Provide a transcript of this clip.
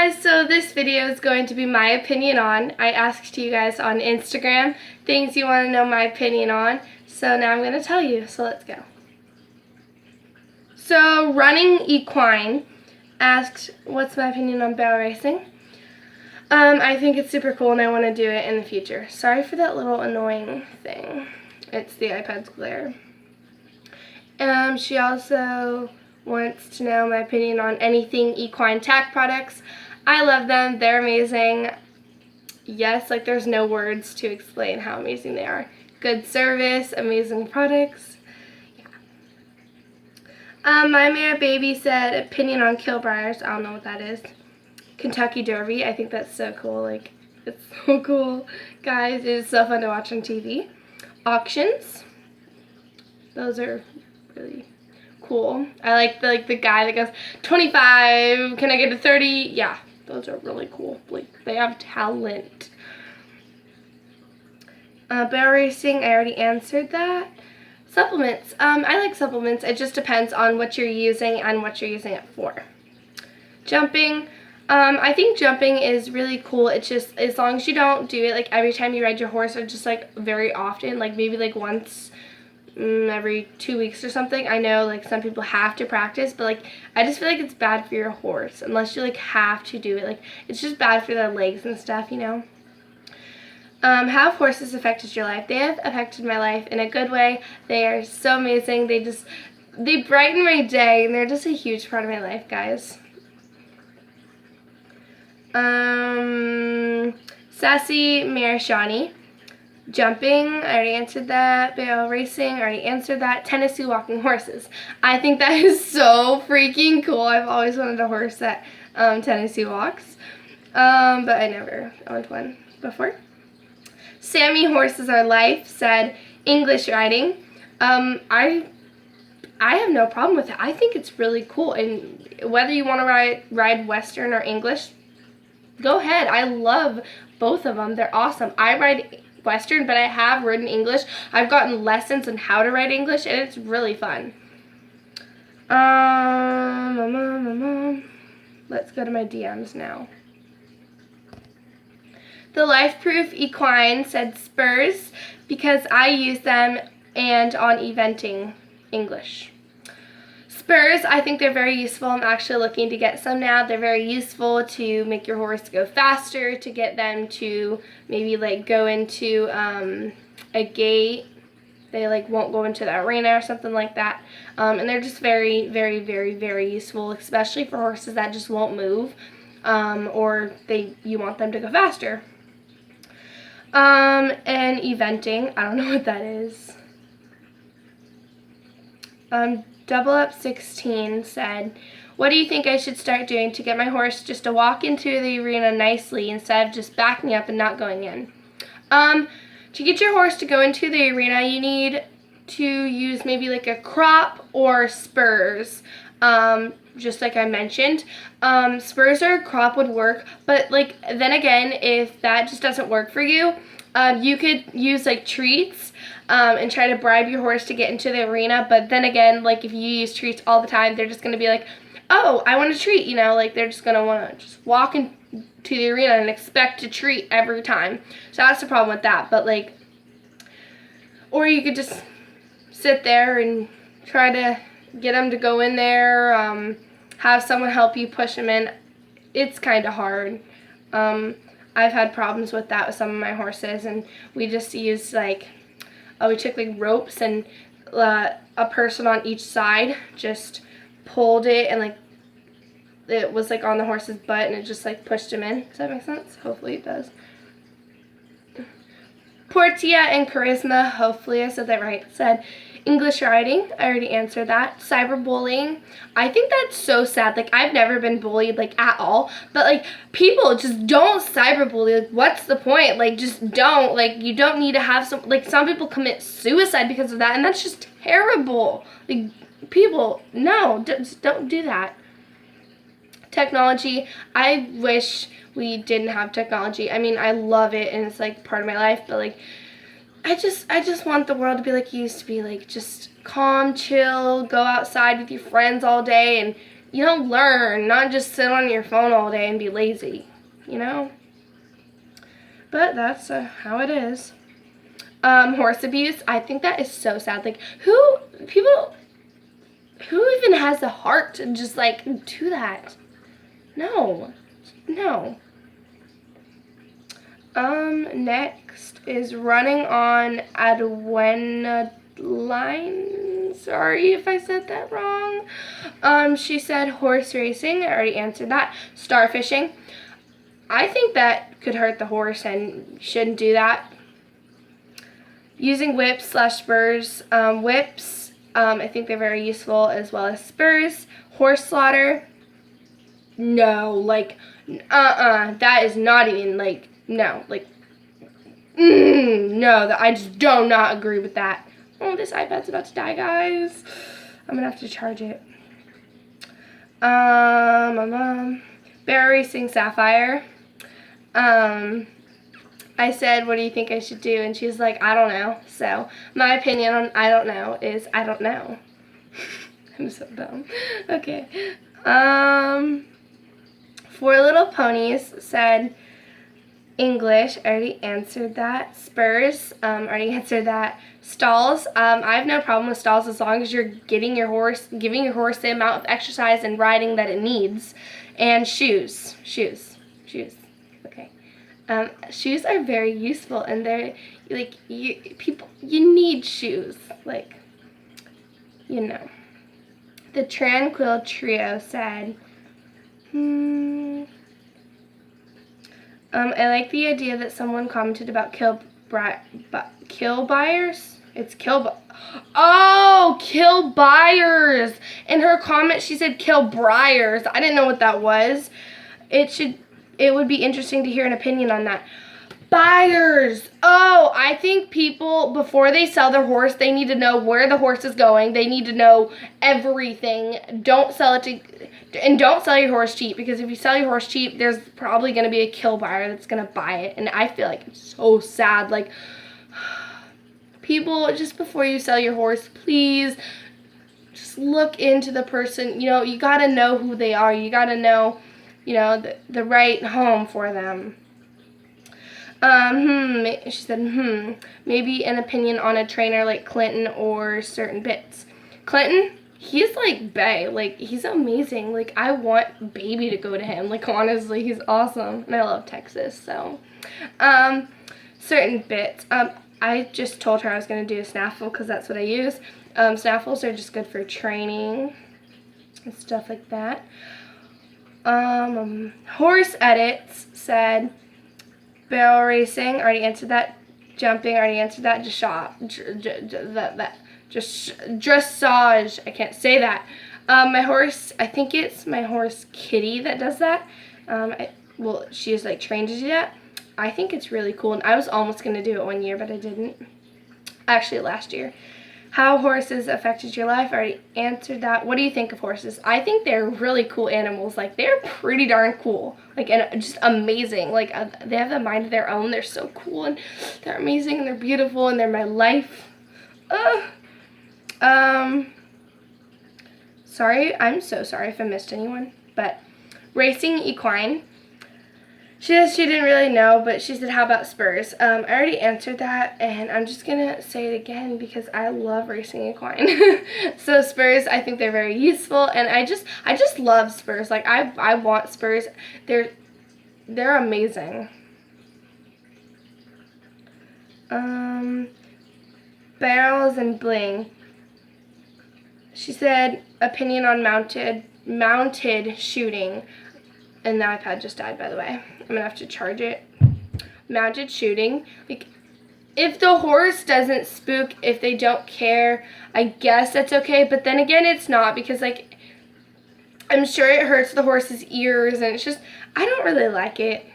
guys, so this video is going to be my opinion on. I asked you guys on Instagram things you want to know my opinion on, so now I'm going to tell you, so let's go. So Running Equine asked what's my opinion on barrel racing. I think it's super cool and I want to do it in the future. Sorry for that little annoying thing. It's the iPad's glare. She also wants to know my opinion on anything equine tack products. I love them. They're amazing. Yes, like there's no words to explain how amazing they are. Good service, amazing products. Yeah. My Mare Baby said opinion on Kilbriars. I don't know what that is. Kentucky Derby. I think that's so cool. Like, it's so cool. Guys, it is so fun to watch on TV. Auctions. Those are really cool. I like the guy that goes 25, can I get to 30? Yeah, those are really cool. Like, they have talent. Barrel racing, I already answered that. Supplements. I like supplements. It just depends on what you're using and what you're using it for. Jumping. I think jumping is really cool. It's just, as long as you don't do it like every time you ride your horse, or just like very often, like maybe like once every 2 weeks or something. I know like some people have to practice, but like I just feel like it's bad for your horse unless you like have to do it. Like, it's just bad for their legs and stuff, you know. How have horses affected your life? They have affected my life in a good way. They are so amazing. They brighten my day, and they're just a huge part of my life, guys. Sassy Marishani. Jumping, I already answered that. Barrel racing, I already answered that. Tennessee walking horses. I think that is so freaking cool. I've always wanted a horse that Tennessee walks, but I never owned one before. Sammy Horses Are Life said English riding. I have no problem with it. I think it's really cool, and whether you want to ride Western or English, go ahead. I love both of them. They're awesome. I ride Western, but I have ridden English. I've gotten lessons on how to ride English, and it's really fun. Let's go to my DMs now. The Life Proof Equine said Spurs because I use them and on eventing English. Spurs, I think they're very useful. I'm actually looking to get some now. They're very useful to make your horse go faster, to get them to maybe like go into a gate. They like won't go into the arena or something like that. And they're just very, very, very, very useful, especially for horses that just won't move, or you want them to go faster. And eventing, I don't know what that is. Double Up 16 said, what do you think I should start doing to get my horse just to walk into the arena nicely instead of just backing up and not going in? To get your horse to go into the arena, you need to use maybe like a crop or spurs, just like I mentioned. Spurs or a crop would work, but like then again, if that just doesn't work for you, you could use like treats and try to bribe your horse to get into the arena. But then again, like if you use treats all the time, they're just going to be like, oh, I want a treat, you know, like they're just going to want to just walk into the arena and expect a treat every time. So that's the problem with that. But like, or you could just sit there and try to get them to go in there, have someone help you push them in. It's kind of hard. I've had problems with that with some of my horses, and we just used like, we took like ropes and a person on each side just pulled it, and like it was like on the horse's butt, and it just like pushed him in. Does that make sense? Hopefully it does. Portia and Charisma, hopefully I said that right, said English riding. I already answered that. Cyberbullying. I think that's so sad. Like, I've never been bullied, like, at all. But, like, people just don't cyberbully. Like, what's the point? Like, just don't. Like, you don't need to have some, like, some people commit suicide because of that, and that's just terrible. Like, people, no, just don't do that. Technology. I wish we didn't have technology. I mean, I love it, and it's, like, part of my life, but, like, I just want the world to be like it used to be, like just calm, chill, go outside with your friends all day and you don't learn, not just sit on your phone all day and be lazy, you know? But that's how it is. Horse abuse, I think that is so sad. Like, who even has the heart to just, like, do that? No. Next is running on adrenaline. Sorry if I said that wrong. She said horse racing. I already answered that. Starfishing. I think that could hurt the horse and shouldn't do that. Using whips/spurs. Whips, I think they're very useful, as well as spurs. Horse slaughter. No, like, that is not even, like, no, like, no, I just do not agree with that. Oh, this iPad's about to die, guys. I'm gonna have to charge it. Barrel racing Sapphire. I said, what do you think I should do? And she's like, I don't know. So, my opinion on I don't know is I don't know. I'm so dumb. Okay. Four Little Ponies said English. I already answered that. Spurs. Already answered that. Stalls. I have no problem with stalls as long as you're giving your horse the amount of exercise and riding that it needs. And shoes. Okay. Shoes are very useful, and they're like you need shoes, like, you know. The Tranquil Trio said, I like the idea that someone commented about kill buyers. It's kill buyers. In her comment, she said kill briars. I didn't know what that was. It would be interesting to hear an opinion on that. Buyers. Oh, I think people, before they sell their horse, they need to know where the horse is going. They need to know everything. Don't sell your horse cheap, because if you sell your horse cheap, there's probably going to be a kill buyer that's going to buy it. And I feel like it's so sad. Like, people, just before you sell your horse, please just look into the person. You know, you got to know who they are. You got to know, you know, the right home for them. She said, maybe an opinion on a trainer like Clinton or certain bits. Clinton, he's like bae. Like, he's amazing. Like, I want baby to go to him. Like, honestly, he's awesome. And I love Texas, so. Certain bits. I just told her I was going to do a snaffle because that's what I use. Snaffles are just good for training and stuff like that. Horse edits said barrel racing, already answered that. Jumping, already answered that. Dressage, I can't say that. My horse, I think it's my horse Kitty that does that. Well, she is like trained to do that. I think it's really cool, and I was almost going to do it one year, but I didn't. Actually, last year. How horses affected your life, I already answered that. What do you think of horses? I think they're really cool animals. Like, they're pretty darn cool. Like, and just amazing. Like, they have a mind of their own. They're so cool, and they're amazing, and they're beautiful, and they're my life. Sorry, I'm so sorry if I missed anyone, but racing equine. She said she didn't really know, but she said, how about spurs? I already answered that, and I'm just going to say it again because I love racing equine. So spurs, I think they're very useful, and I just love spurs. Like, I want spurs. They're amazing. Barrels and bling. She said, opinion on mounted shooting. And the iPad just died, by the way. I'm going to have to charge it. Mounted shooting. Like, if the horse doesn't spook, if they don't care, I guess that's okay. But then again, it's not, because, like, I'm sure it hurts the horse's ears. And it's just, I don't really like it.